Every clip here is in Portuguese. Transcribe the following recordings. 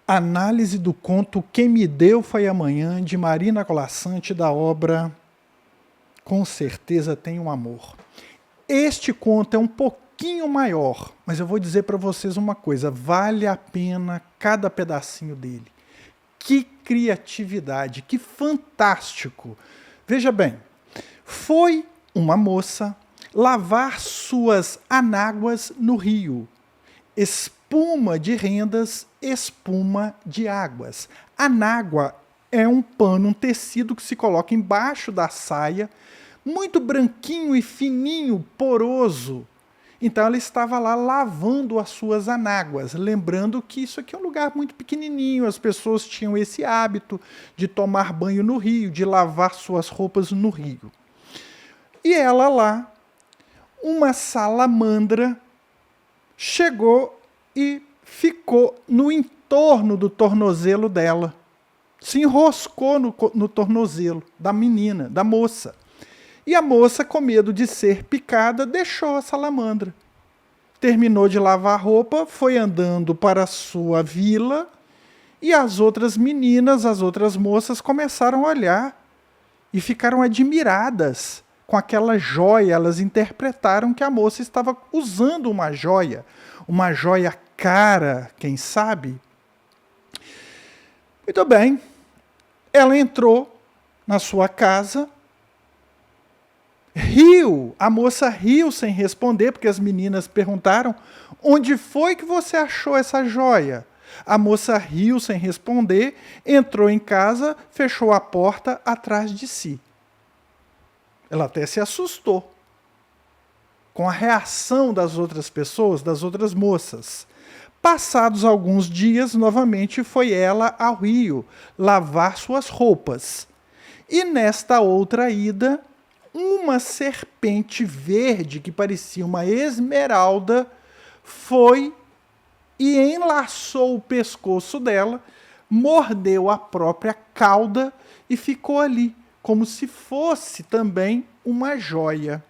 Análise do conto Quem Me Deu Foi Amanhã, de Marina Colasanti, da obra Com Certeza Tem um Amor. Este conto é um pouquinho maior, mas eu vou dizer para vocês uma coisa, vale a pena cada pedacinho dele. Que criatividade, que fantástico! Veja bem, foi uma moça lavar suas anáguas no rio. Espuma de rendas, espuma de águas. Anágua é um pano, um tecido que se coloca embaixo da saia, muito branquinho e fininho, poroso. Então ela estava lá lavando as suas anáguas, lembrando que isso aqui é um lugar muito pequenininho, as pessoas tinham esse hábito de tomar banho no rio, de lavar suas roupas no rio. E ela lá, uma salamandra, chegou e ficou no entorno do tornozelo dela. Se enroscou no tornozelo da menina, da moça. E a moça, com medo de ser picada, deixou a salamandra. Terminou de lavar a roupa, foi andando para a sua vila e as outras meninas, as outras moças começaram a olhar e ficaram admiradas com aquela joia. Elas interpretaram que a moça estava usando uma joia cara, quem sabe? Muito bem, ela entrou na sua casa, riu, a moça riu sem responder, porque as meninas perguntaram, onde foi que você achou essa joia? A moça riu sem responder, entrou em casa, fechou a porta atrás de si. Ela até se assustou com a reação das outras pessoas, das outras moças. Passados alguns dias, novamente foi ela ao rio lavar suas roupas. E nesta outra ida, uma serpente verde, que parecia uma esmeralda, foi e enlaçou o pescoço dela, mordeu a própria cauda e ficou ali, como se fosse também uma joia.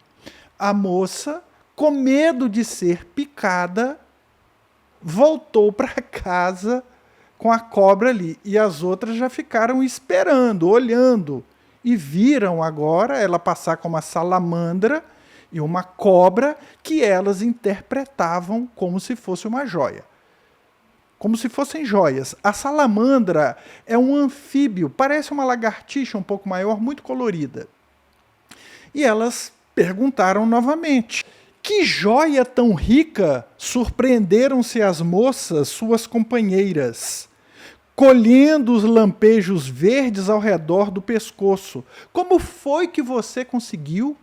A moça, com medo de ser picada, voltou para casa com a cobra ali. E as outras já ficaram esperando, olhando. E viram agora ela passar com uma salamandra e uma cobra que elas interpretavam como se fosse uma joia. Como se fossem joias. A salamandra é um anfíbio, parece uma lagartixa um pouco maior, muito colorida. E elas perguntaram novamente. Que joia tão rica! Surpreenderam-se as moças, suas companheiras, colhendo os lampejos verdes ao redor do pescoço. Como foi que você conseguiu?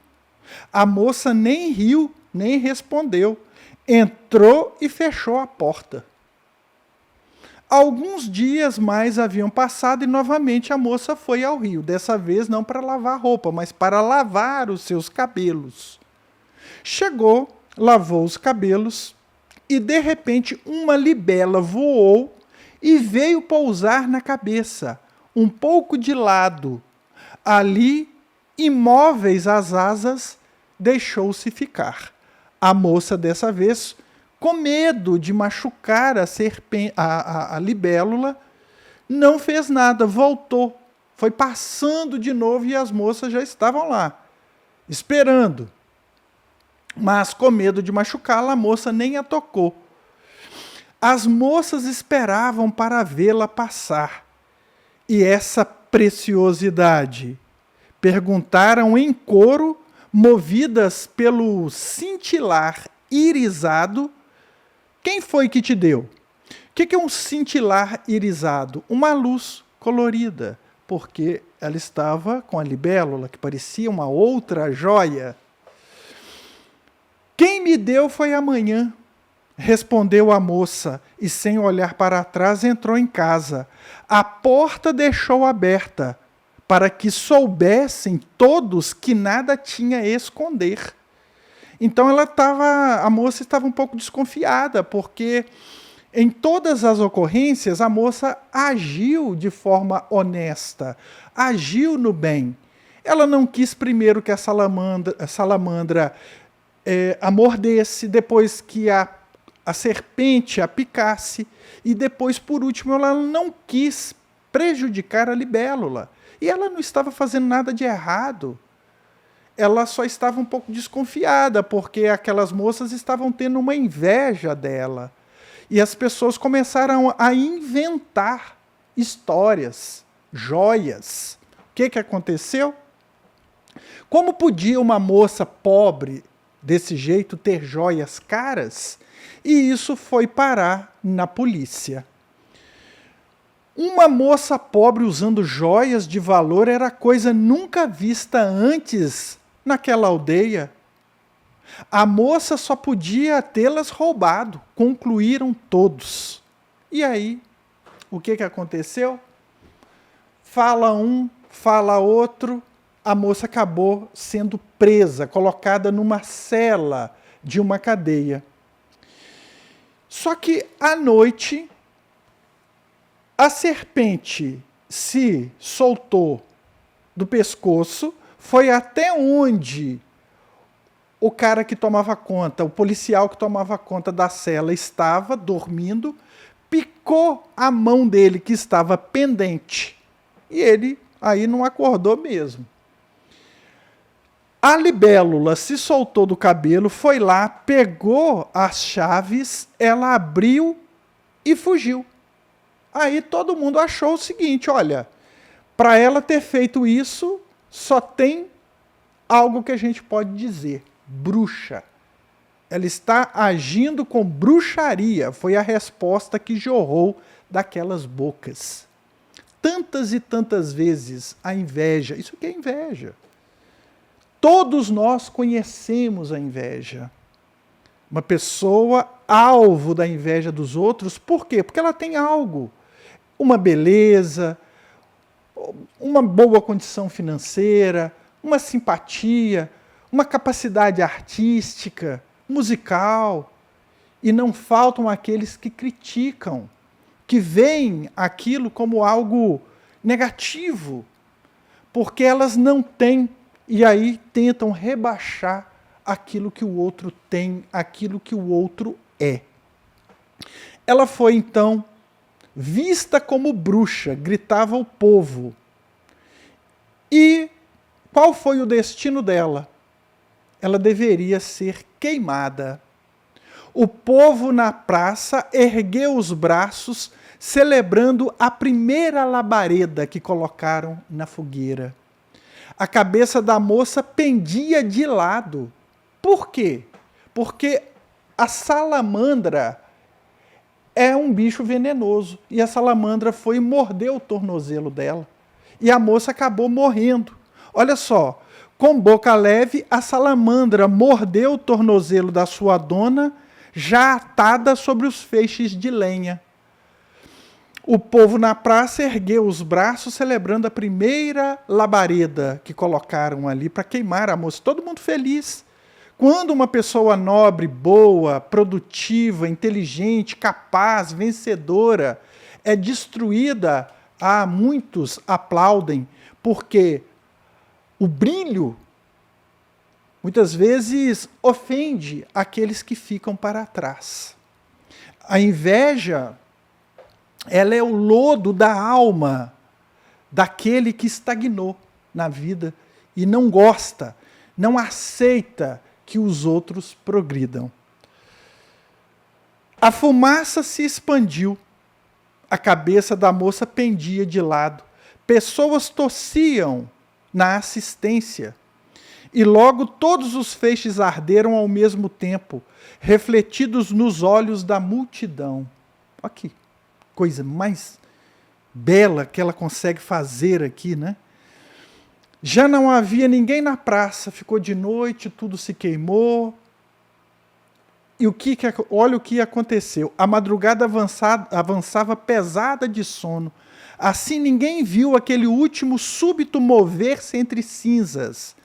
A moça nem riu, nem respondeu. Entrou e fechou a porta. Alguns dias mais haviam passado e novamente a moça foi ao rio. Dessa vez não para lavar roupa, mas para lavar os seus cabelos. Chegou, lavou os cabelos e de repente uma libela voou e veio pousar na cabeça, um pouco de lado. Ali, imóveis as asas, deixou-se ficar. A moça, dessa vez, com medo de machucar a libélula, não fez nada, voltou. Foi passando de novo e as moças já estavam lá, esperando. Mas, com medo de machucá-la, a moça nem a tocou. As moças esperavam para vê-la passar. E essa preciosidade? Perguntaram em coro, movidas pelo cintilar irisado, quem foi que te deu? O que é um cintilar irisado? Uma luz colorida, porque ela estava com a libélula, que parecia uma outra joia. Quem me deu foi amanhã, respondeu a moça, e sem olhar para trás entrou em casa. A porta deixou aberta, para que soubessem todos que nada tinha a esconder. Então a moça estava um pouco desconfiada, porque em todas as ocorrências a moça agiu de forma honesta, agiu no bem. Ela não quis primeiro que a salamandra a mordesse, depois que a a serpente a picasse, e depois, por último, ela não quis prejudicar a libélula. E ela não estava fazendo nada de errado. Ela só estava um pouco desconfiada, porque aquelas moças estavam tendo uma inveja dela. E as pessoas começaram a inventar histórias, joias. O que aconteceu? Como podia uma moça pobre desse jeito ter joias caras? E isso foi parar na polícia. Uma moça pobre usando joias de valor era coisa nunca vista antes naquela aldeia. A moça só podia tê-las roubado. Concluíram todos. E aí, o que aconteceu? Fala um, fala outro. A moça acabou sendo presa, colocada numa cela de uma cadeia. Só que, à noite, a serpente se soltou do pescoço, foi até onde o cara que tomava conta, o policial que tomava conta da cela estava dormindo, picou a mão dele que estava pendente. E ele aí não acordou mesmo. A libélula se soltou do cabelo, foi lá, pegou as chaves, ela abriu e fugiu. Aí todo mundo achou o seguinte, olha, para ela ter feito isso, só tem algo que a gente pode dizer, bruxa. Ela está agindo com bruxaria, foi a resposta que jorrou daquelas bocas. Tantas e tantas vezes a inveja, isso que é inveja. Todos nós conhecemos a inveja. Uma pessoa alvo da inveja dos outros, por quê? Porque ela tem algo. Uma beleza, uma boa condição financeira, uma simpatia, uma capacidade artística, musical. E não faltam aqueles que criticam, que veem aquilo como algo negativo, porque elas não têm. E aí tentam rebaixar aquilo que o outro tem, aquilo que o outro é. Ela foi, então, vista como bruxa, gritava o povo. E qual foi o destino dela? Ela deveria ser queimada. O povo na praça ergueu os braços, celebrando a primeira labareda que colocaram na fogueira. A cabeça da moça pendia de lado. Por quê? Porque a salamandra é um bicho venenoso. E a salamandra foi e mordeu o tornozelo dela. E a moça acabou morrendo. Olha só, com boca leve, a salamandra mordeu o tornozelo da sua dona, já atada sobre os feixes de lenha. O povo na praça ergueu os braços, celebrando a primeira labareda que colocaram ali para queimar a moça. Todo mundo feliz. Quando uma pessoa nobre, boa, produtiva, inteligente, capaz, vencedora, é destruída, muitos aplaudem, porque o brilho, muitas vezes, ofende aqueles que ficam para trás. A inveja, ela é o lodo da alma daquele que estagnou na vida e não gosta, não aceita que os outros progridam. A fumaça se expandiu, a cabeça da moça pendia de lado, pessoas tossiam na assistência e logo todos os feixes arderam ao mesmo tempo, refletidos nos olhos da multidão. Aqui. Coisa mais bela que ela consegue fazer aqui, né? Já não havia ninguém na praça, ficou de noite, tudo se queimou. E olha o que aconteceu. A madrugada avançava pesada de sono. Assim ninguém viu aquele último súbito mover-se entre cinzas.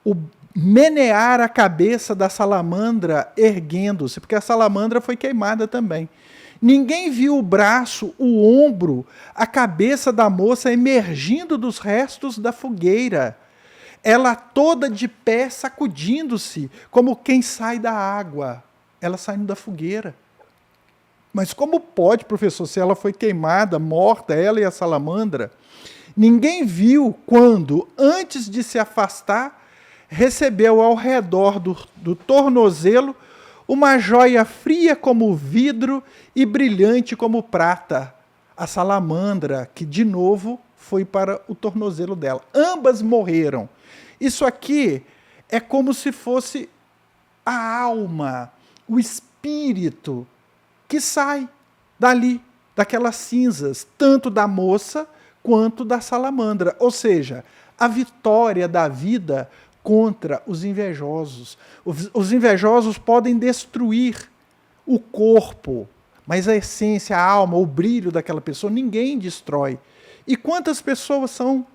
O menear a cabeça da salamandra erguendo-se, porque a salamandra foi queimada também. Ninguém viu o braço, o ombro, a cabeça da moça emergindo dos restos da fogueira. Ela toda de pé, sacudindo-se, como quem sai da água. Ela saindo da fogueira. Mas como pode, professor, se ela foi queimada, morta, ela e a salamandra? Ninguém viu quando, antes de se afastar, recebeu ao redor do tornozelo uma joia fria como vidro e brilhante como prata. A salamandra, que de novo foi para o tornozelo dela. Ambas morreram. Isso aqui é como se fosse a alma, o espírito que sai dali, daquelas cinzas, tanto da moça quanto da salamandra. Ou seja, a vitória da vida contra os invejosos. Os invejosos podem destruir o corpo, mas a essência, a alma, o brilho daquela pessoa, ninguém destrói. E quantas pessoas são,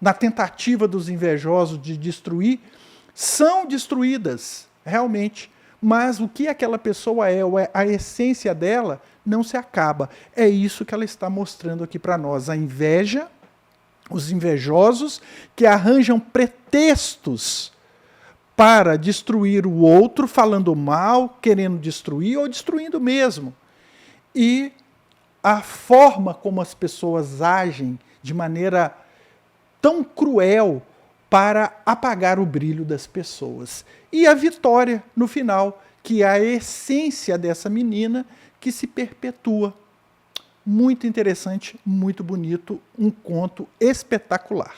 na tentativa dos invejosos de destruir, são destruídas, realmente. Mas o que aquela pessoa é, a essência dela, não se acaba. É isso que ela está mostrando aqui para nós. A inveja, os invejosos que arranjam pretextos para destruir o outro, falando mal, querendo destruir ou destruindo mesmo. E a forma como as pessoas agem de maneira tão cruel para apagar o brilho das pessoas. E a vitória no final, que é a essência dessa menina que se perpetua. Muito interessante, muito bonito, um conto espetacular.